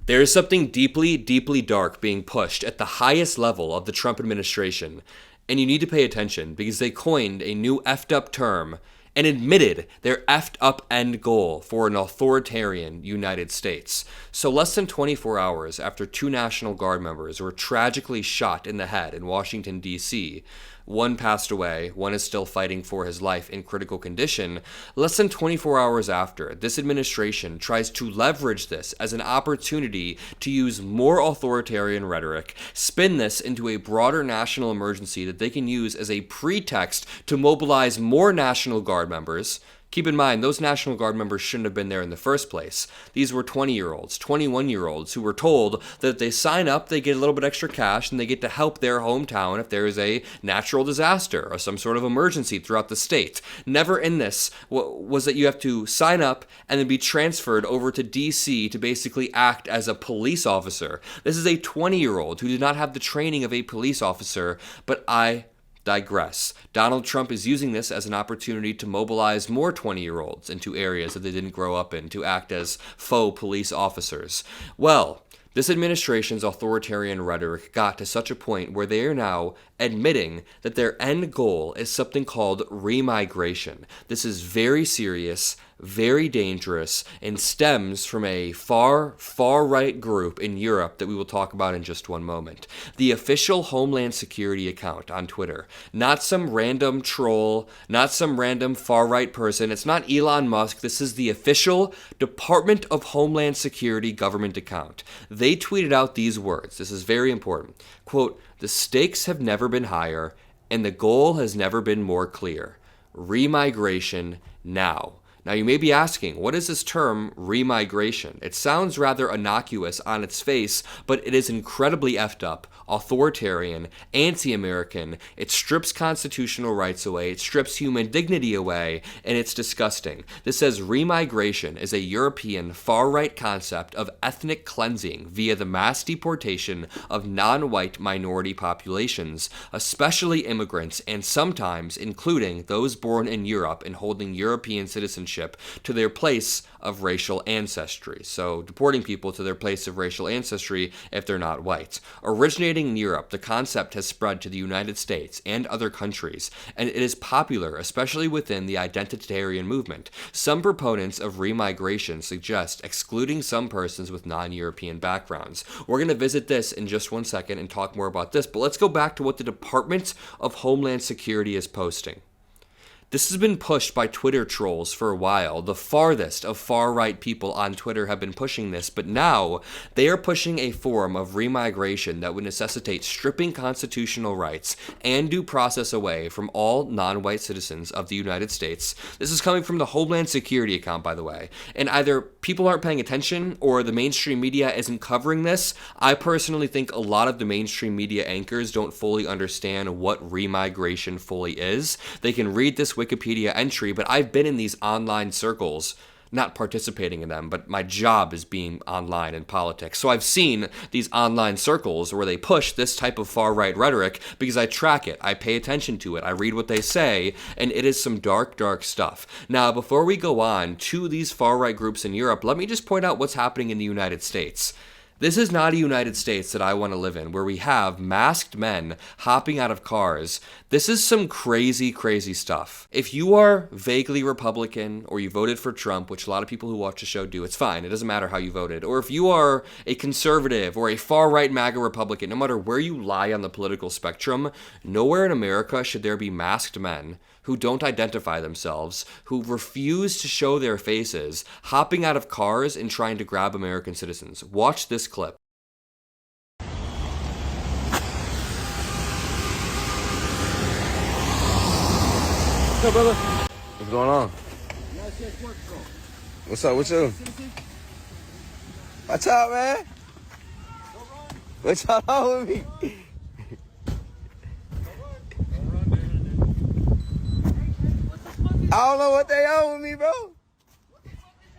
There is something deeply, deeply dark being pushed at the highest level of the Trump administration, and you need to pay attention because they coined a new effed up term and admitted their effed up end goal for an authoritarian United States. So less than 24 hours after 2 National Guard members were tragically shot in the head in Washington, D.C., one passed away, one is still fighting for his life in critical condition. Less than 24 hours after, this administration tries to leverage this as an opportunity to use more authoritarian rhetoric, spin this into a broader national emergency that they can use as a pretext to mobilize more National Guard members. Keep in mind, those National Guard members shouldn't have been there in the first place. These were 20-year-olds, 21-year-olds who were told that if they sign up, they get a little bit extra cash and they get to help their hometown if there is a natural disaster or some sort of emergency throughout the state. Never in this was that you have to sign up and then be transferred over to D.C. to basically act as a police officer. This is a 20-year-old who did not have the training of a police officer, but I digress. Donald Trump is using this as an opportunity to mobilize more 20-year-olds into areas that they didn't grow up in to act as faux police officers. Well, this administration's authoritarian rhetoric got to such a point where they are now admitting that their end goal is something called remigration. This is very serious, very dangerous, and stems from a far-right group in Europe that we will talk about in just one moment. The official Homeland Security account on Twitter. Not some random troll, not some random far-right person. It's not Elon Musk. This is the official Department of Homeland Security government account. They tweeted out these words. This is very important. Quote, "The stakes have never been higher, and the goal has never been more clear. Remigration now." Now, you may be asking, what is this term, remigration? It sounds rather innocuous on its face, but it is incredibly effed up, authoritarian, anti-American. It strips constitutional rights away, it strips human dignity away, and it's disgusting. This says remigration is a European far-right concept of ethnic cleansing via the mass deportation of non-white minority populations, especially immigrants, and sometimes including those born in Europe and holding European citizenship to their place of racial ancestry. So deporting people to their place of racial ancestry if they're not white. Originating in Europe, the concept has spread to the United States and other countries, and it is popular, especially within the identitarian movement. Some proponents of remigration suggest excluding some persons with non-European backgrounds. We're going to visit this in just one second and talk more about this, but let's go back to what the Department of Homeland Security is posting. This has been pushed by Twitter trolls for a while. The farthest of far-right people on Twitter have been pushing this, but now they are pushing a form of remigration that would necessitate stripping constitutional rights and due process away from all non-white citizens of the United States. This is coming from the Homeland Security account, by the way. And either people aren't paying attention or the mainstream media isn't covering this. I personally think a lot of the mainstream media anchors don't fully understand what remigration fully is. They can read this Wikipedia entry, but I've been in these online circles, not participating in them, but my job is being online in politics. So I've seen these online circles where they push this type of far-right rhetoric because I track it, I pay attention to it, I read what they say, and it is some dark, dark stuff. Now, before we go on to these far-right groups in Europe, let me just point out what's happening in the United States. This is not a United States that I want to live in, where we have masked men hopping out of cars. This is some crazy, crazy stuff. If you are vaguely Republican or you voted for Trump, which a lot of people who watch the show do, it's fine. It doesn't matter how you voted. Or if you are a conservative or a far-right MAGA Republican, no matter where you lie on the political spectrum, nowhere in America should there be masked men who don't identify themselves, who refuse to show their faces, hopping out of cars and trying to grab American citizens. Watch this clip. What's up, brother? What's going on? What's up with you? Watch out, man. What y'all on with me? I don't know what they on with me, bro.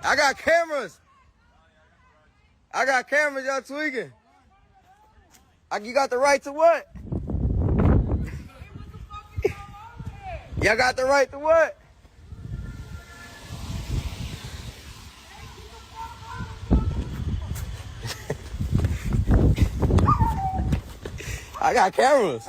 I got cameras. Y'all tweaking. You got the right to what? Y'all got the right to what? I got cameras.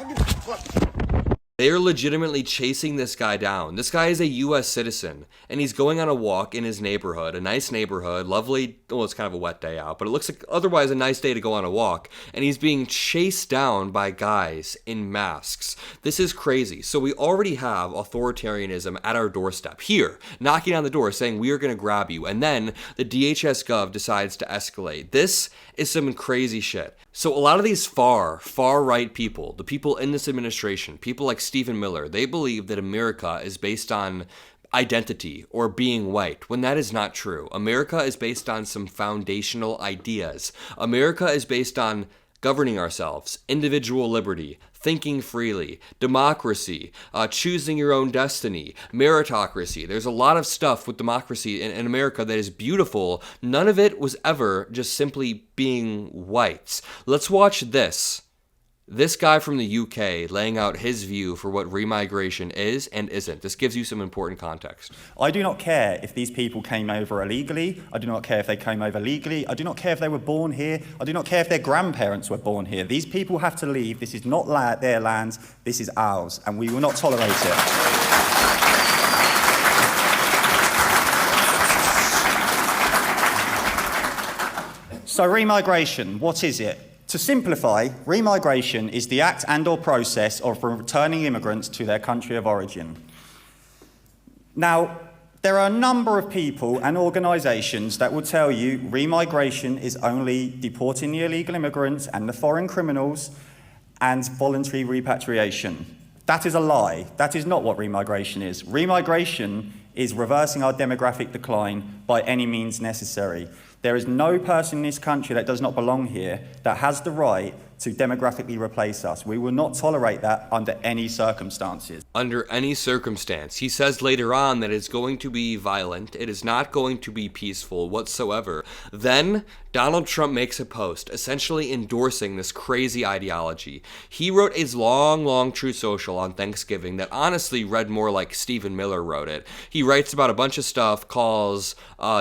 They are legitimately chasing this guy down. This guy is a U.S. citizen, and he's going on a walk in his neighborhood, a nice neighborhood, lovely, well, it's kind of a wet day out, but it looks like otherwise a nice day to go on a walk, and he's being chased down by guys in masks. This is crazy. So we already have authoritarianism at our doorstep, here, knocking on the door, saying we are going to grab you, and then the DHS Gov decides to escalate. This is some crazy shit. So a lot of these far right people, the people in this administration, people like Stephen Miller, they believe that America is based on identity or being white, when that is not true. America is based on some foundational ideas. America is based on governing ourselves, individual liberty, thinking freely, democracy, choosing your own destiny, meritocracy. There's a lot of stuff with democracy in America that is beautiful. None of it was ever just simply being whites. Let's watch this. This guy from the UK laying out his view for what remigration is and isn't. This gives you some important context. I do not care if these people came over illegally. I do not care if they came over legally. I do not care if they were born here. I do not care if their grandparents were born here. These people have to leave. This is not their lands. This is ours, and we will not tolerate it. So remigration, what is it? To simplify, remigration is the act and/or process of returning immigrants to their country of origin. Now, there are a number of people and organisations that will tell you remigration is only deporting the illegal immigrants and the foreign criminals and voluntary repatriation. That is a lie. That is not what remigration is. Remigration is reversing our demographic decline by any means necessary. There is no person in this country that does not belong here that has the right to demographically replace us. We will not tolerate that under any circumstances. Under any circumstance. He says later on that it's going to be violent. It is not going to be peaceful whatsoever. Then Donald Trump makes a post essentially endorsing this crazy ideology. He wrote his long Truth Social on Thanksgiving that honestly read more like Stephen Miller wrote it. He writes about a bunch of stuff, calls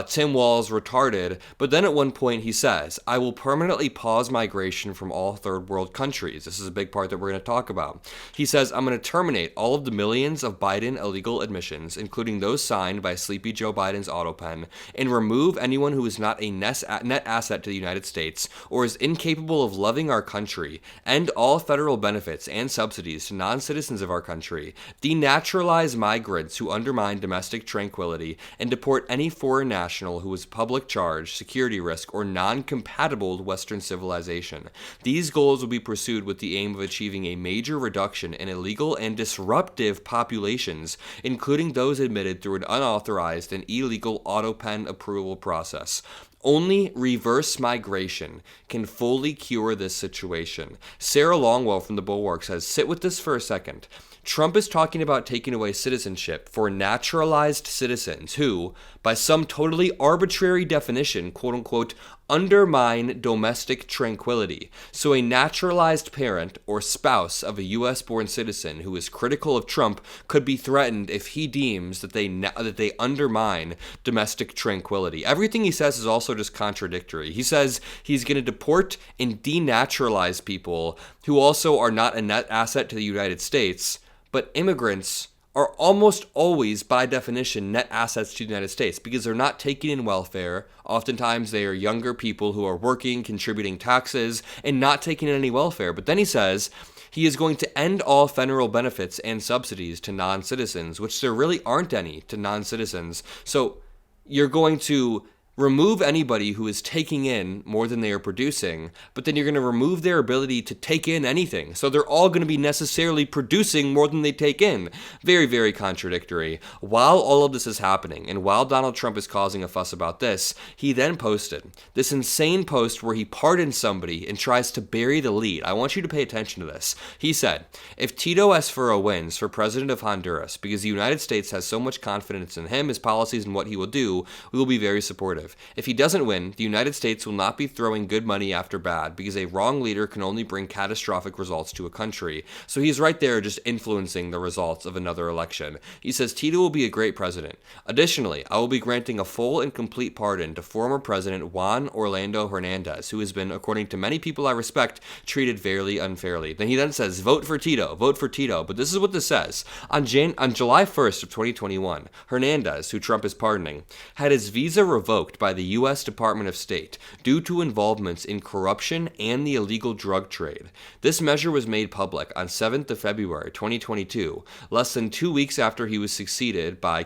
Tim Walz retarded, but then at one point he says, I will permanently pause migration from all third world countries. This is a big part that we're going to talk about. He says, I'm going to terminate all of the millions of Biden illegal admissions, including those signed by Sleepy Joe Biden's autopen, and remove anyone who is not a net asset to the United States or is incapable of loving our country, end all federal benefits and subsidies to non-citizens of our country, denaturalize migrants who undermine domestic tranquility, and deport any foreign national who is public charge, security risk, or non-compatible with Western civilization. These goals will be pursued with the aim of achieving a major reduction in illegal and disruptive populations, including those admitted through an unauthorized and illegal autopen approval process. Only reverse migration can fully cure this situation. Sarah Longwell from The Bulwark says, sit with this for a second. Trump is talking about taking away citizenship for naturalized citizens who, by some totally arbitrary definition, quote-unquote, undermine domestic tranquility. So a naturalized parent or spouse of a U.S.-born citizen who is critical of Trump could be threatened if he deems that they undermine domestic tranquility. Everything he says is also just contradictory. He says he's going to deport and denaturalize people who also are not a net asset to the United States, but immigrants are almost always, by definition, net assets to the United States because they're not taking in welfare. Oftentimes, they are younger people who are working, contributing taxes, and not taking in any welfare. But then he says he is going to end all federal benefits and subsidies to non-citizens, which there really aren't any to non-citizens. So you're going to remove anybody who is taking in more than they are producing, but then you're going to remove their ability to take in anything. So they're all going to be necessarily producing more than they take in. Very, very contradictory. While all of this is happening, and while Donald Trump is causing a fuss about this, he then posted this insane post where he pardons somebody and tries to bury the lead. I want you to pay attention to this. He said, if Tito Esfero wins for president of Honduras because the United States has so much confidence in him, his policies, and what he will do, we will be very supportive. progressive. If he doesn't win, the United States will not be throwing good money after bad, because a wrong leader can only bring catastrophic results to a country. So he's right there just influencing the results of another election. He says Tito will be a great president. Additionally, I will be granting a full and complete pardon to former President Juan Orlando Hernandez, who has been, according to many people I respect, treated very unfairly. Then he says, vote for Tito, vote for Tito. But this is what this says. On July 1st of 2021, Hernandez, who Trump is pardoning, had his visa revoked by the U.S. Department of State due to involvements in corruption and the illegal drug trade. This measure was made public on 7th of February 2022, less than 2 weeks after he was succeeded by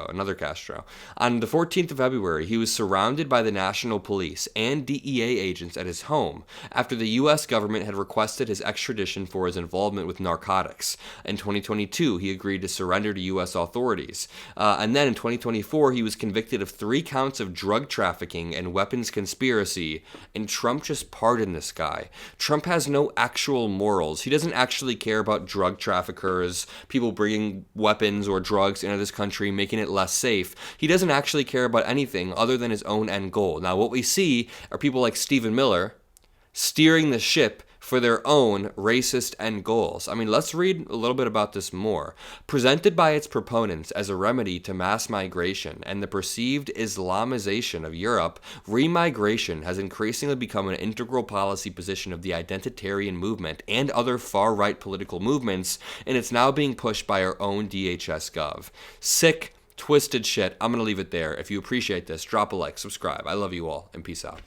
another Castro. On the 14th of February, he was surrounded by the National Police and DEA agents at his home after the U.S. government had requested his extradition for his involvement with narcotics. In 2022, he agreed to surrender to U.S. authorities. And then in 2024, he was convicted of 3 counts of drug trafficking and weapons conspiracy, and Trump just pardoned this guy. Trump has no actual morals. He doesn't actually care about drug traffickers, people bringing weapons or drugs into this country, making it less safe. He doesn't actually care about anything other than his own end goal. Now, what we see are people like Stephen Miller steering the ship for their own racist end goals. I mean, let's read a little bit about this more. Presented by its proponents as a remedy to mass migration and the perceived Islamization of Europe, remigration has increasingly become an integral policy position of the identitarian movement and other far-right political movements, and it's now being pushed by our own DHS Gov. Sick, twisted shit. I'm going to leave it there. If you appreciate this, drop a like, subscribe. I love you all, and peace out.